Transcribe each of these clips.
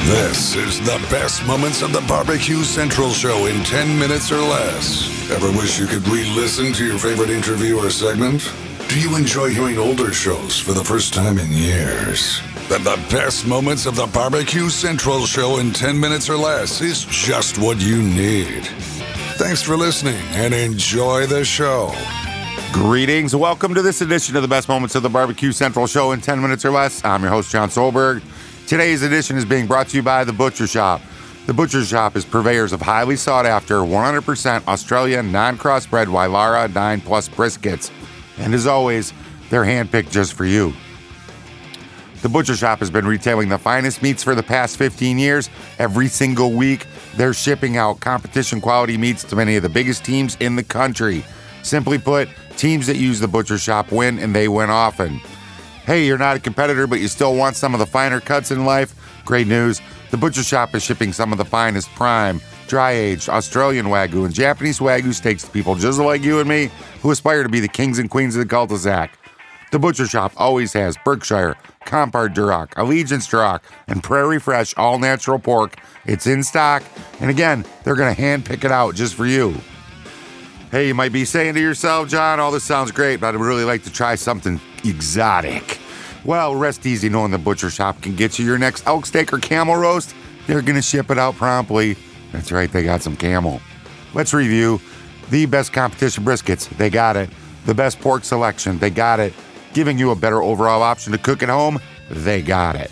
This is the best moments of the BBQ Central Show in 10 minutes or less. Ever wish you could re-listen to your favorite interview or segment? Do you enjoy hearing older shows for the first time in years? Then the best moments of the BBQ Central Show in 10 minutes or less is just what you need. Thanks for listening and enjoy the show. Greetings. Welcome to this edition of the best moments of the BBQ Central Show in 10 minutes or less. I'm your host, Jon Solberg. Today's edition is being brought to you by The Butcher Shop. The Butcher Shop is purveyors of highly sought-after 100% Australian non-crossbred Wylara 9 Plus briskets. And as always, they're handpicked just for you. The Butcher Shop has been retailing the finest meats for the past 15 years. Every single week, they're shipping out competition-quality meats to many of the biggest teams in the country. Simply put, teams that use The Butcher Shop win, and they win often. Hey, you're not a competitor, but you still want some of the finer cuts in life? Great news. The Butcher Shop is shipping some of the finest prime, dry-aged Australian Wagyu and Japanese Wagyu steaks to people just like you and me who aspire to be the kings and queens of the cul-de-sac. The Butcher Shop always has Berkshire, Compard Duroc, Allegiance Duroc, and Prairie Fresh all-natural pork. It's in stock, and again, they're going to hand-pick it out just for you. Hey, you might be saying to yourself, John, all this sounds great, but I'd really like to try something exotic. Well, rest easy knowing the Butcher Shop can get you your next elk steak or camel roast. They're going to ship it out promptly. That's right, they got some camel. Let's review. The best competition briskets, they got it. The best pork selection, they got it. Giving you a better overall option to cook at home, they got it.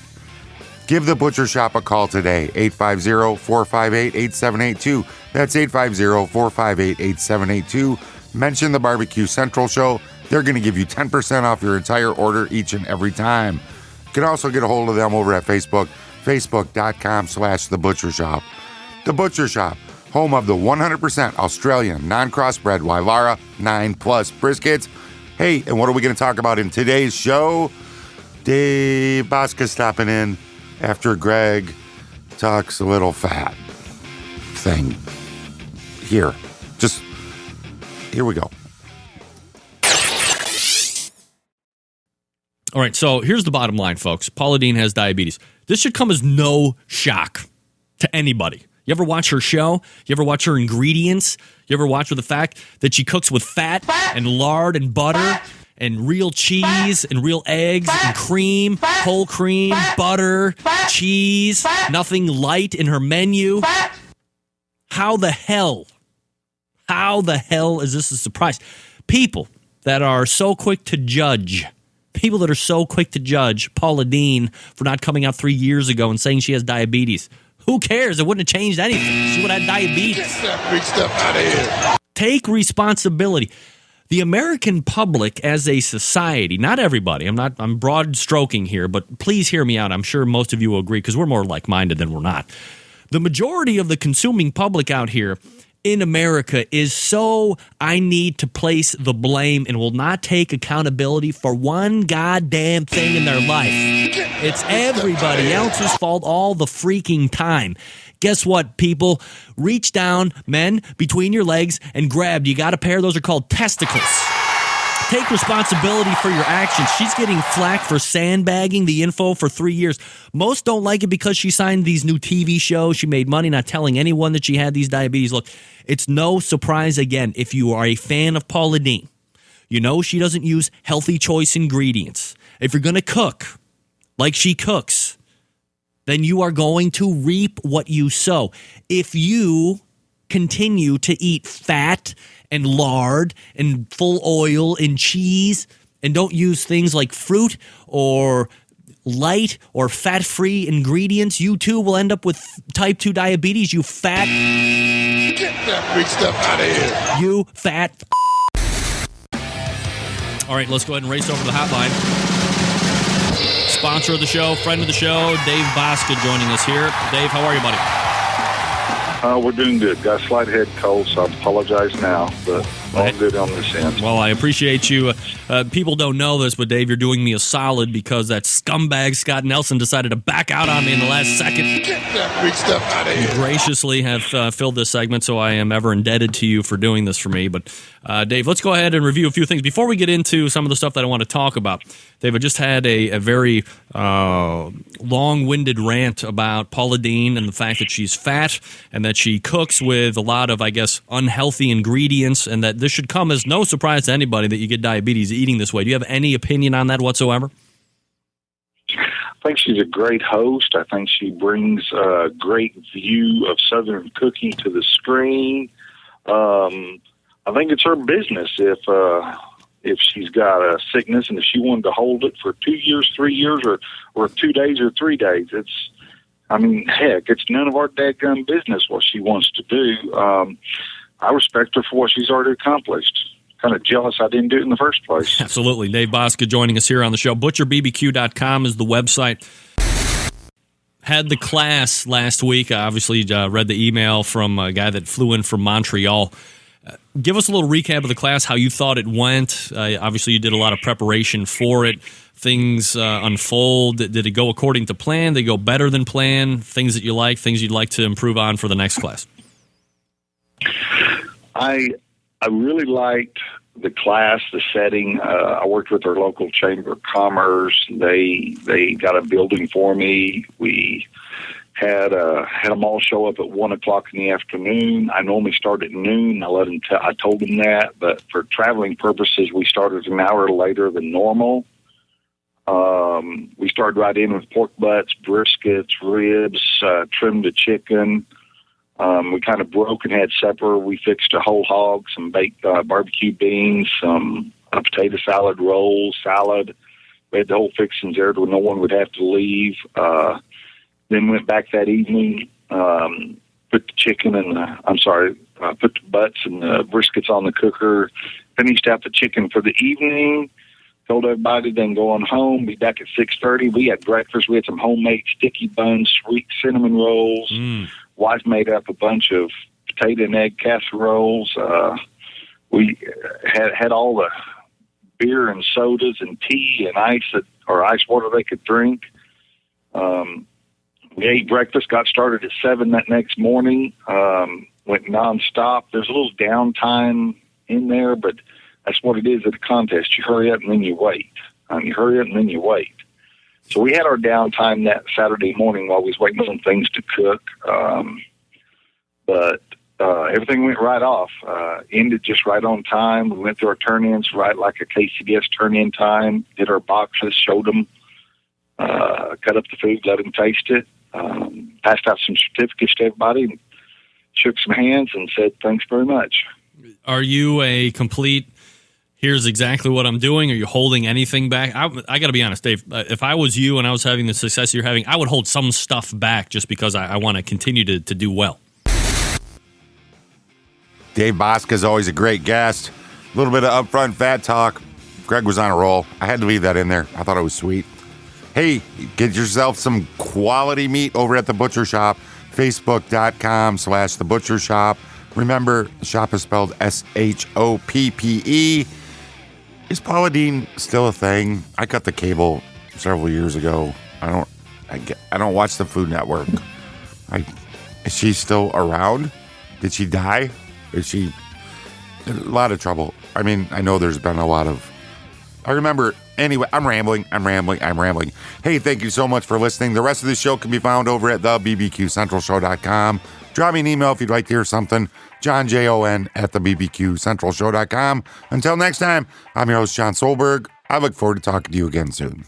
Give the Butcher Shop a call today, 850-458-8782. That's 850-458-8782. Mention the BBQ Central Show. They're going to give you 10% off your entire order each and every time. You can also get a hold of them over at Facebook, facebook.com/The Butcher Shop. The Butcher Shop, home of the 100% Australian non-crossbred Wylara 9 Plus briskets. Hey, and what are we going to talk about in today's show? Dave Bouska stopping in after Greg talks a little fat thing. Here we go. All right, so here's the bottom line, folks. Paula Deen has diabetes. This should come as no shock to anybody. You ever watch her show? You ever watch her ingredients? You ever watch with the fact that she cooks with fat and lard and butter and real cheese and real eggs and cream, whole cream, butter, cheese, nothing light in her menu? How the hell is this a surprise? People that are so quick to judge Paula Deen for not coming out 3 years ago and saying she has diabetes. Who cares? It wouldn't have changed anything. She would have had diabetes. Get that big stuff out of here. Take responsibility. The American public as a society, not everybody, I'm broad stroking here, but please hear me out. I'm sure most of you will agree because we're more like-minded than we're not. The majority of the consuming public out here in America is so I need to place the blame and will not take accountability for one goddamn thing in their life. It's everybody else's fault all the freaking time. Guess what, people? Reach down, men, between your legs and grab. You got a pair. Those are called testicles. Take responsibility for your actions. She's getting flack for sandbagging the info for 3 years. Most don't like it because she signed these new TV shows. She made money not telling anyone that she had these diabetes. Look, it's no surprise, again, if you are a fan of Paula Deen. You know she doesn't use healthy choice ingredients. If you're going to cook like she cooks, then you are going to reap what you sow. If you continue to eat fat and lard and full oil and cheese and don't use things like fruit or light or fat-free ingredients, you too will end up with type 2 diabetes, you fat... Get that big stuff out of here. You fat... All right, let's go ahead and race over to the hotline. Sponsor of the show, friend of the show, Dave Bouska joining us here. Dave, how are you, buddy? We're doing good. Got a slight head cold, so I apologize now, but all good on this end. Well, I appreciate you. People don't know this, but Dave, you're doing me a solid because that scumbag Scott Nelson decided to back out on me in the last second. Get that big stuff out of here. You graciously have filled this segment, so I am ever indebted to you for doing this for me. But, Dave, let's go ahead and review a few things. Before we get into some of the stuff that I want to talk about, Dave, I just had a very long-winded rant about Paula Deen and the fact that she's fat and that she cooks with a lot of, I guess, unhealthy ingredients, and that this should come as no surprise to anybody that you get diabetes eating this way. Do you have any opinion on that whatsoever? I think she's a great host. I think she brings a great view of Southern cooking to the screen. I think it's her business if she's got a sickness and if she wanted to hold it for 2 years, 3 years, or 2 days or 3 days. Heck, it's none of our dadgum business what she wants to do. I respect her for what she's already accomplished. Kind of jealous I didn't do it in the first place. Absolutely. Dave Bouska joining us here on the show. ButcherBBQ.com is the website. Had the class last week. I obviously read the email from a guy that flew in from Montreal. Give us a little recap of the class, how you thought it went. Obviously, you did a lot of preparation for it. Things unfold. Did it go according to plan? Did it go better than plan? Things that you like, things you'd like to improve on for the next class? I really liked the class, the setting. I worked with our local Chamber of Commerce. They got a building for me. We had them all show up at 1:00 in the afternoon. I normally start at noon. I told them that, but for traveling purposes, we started an hour later than normal. We started right in with pork butts, briskets, ribs, trimmed the chicken. We kind of broke and had supper. We fixed a whole hog, some baked barbecue beans, some potato salad, rolls, salad. We had the whole fixings there where no one would have to leave. Then went back that evening, put the chicken put the butts and the briskets on the cooker, finished out the chicken for the evening, told everybody then going home, be back at 6:30. We had breakfast. We had some homemade sticky buns, sweet cinnamon rolls. Wife made up a bunch of potato and egg casseroles. We had all the beer and sodas and tea and ice water they could drink. We ate breakfast, got started at 7 that next morning, went nonstop. There's a little downtime in there, but that's what it is at a contest. You hurry up and then you wait. You hurry up and then you wait. So we had our downtime that Saturday morning while we was waiting on things to cook. But everything went right off. Ended just right on time. We went through our turn-ins right like a KCBS turn-in time. Did our boxes, showed them, cut up the food, let them taste it. Passed out some certificates to everybody, shook some hands, and said, thanks very much. Are you a complete, here's exactly what I'm doing? Are you holding anything back? I got to be honest, Dave. If I was you and I was having the success you're having, I would hold some stuff back just because I want to continue to do well. Dave Bouska is always a great guest. A little bit of upfront fat talk. Greg was on a roll. I had to leave that in there. I thought it was sweet. Hey, get yourself some quality meat over at The Butcher Shop, Facebook.com/The Butcher Shop. Remember, the shop is spelled SHOPPE. Is Paula Deen still a thing? I cut the cable several years ago. I don't watch the Food Network. Is she still around? Did she die? Is she in a lot of trouble? I mean, I know there's been a lot of... I remember... Anyway, I'm rambling. Hey, thank you so much for listening. The rest of the show can be found over at thebbqcentralshow.com. Drop me an email if you'd like to hear something. JohnJON at thebbqcentralshow.com. Until next time, I'm your host, Jon Solberg. I look forward to talking to you again soon.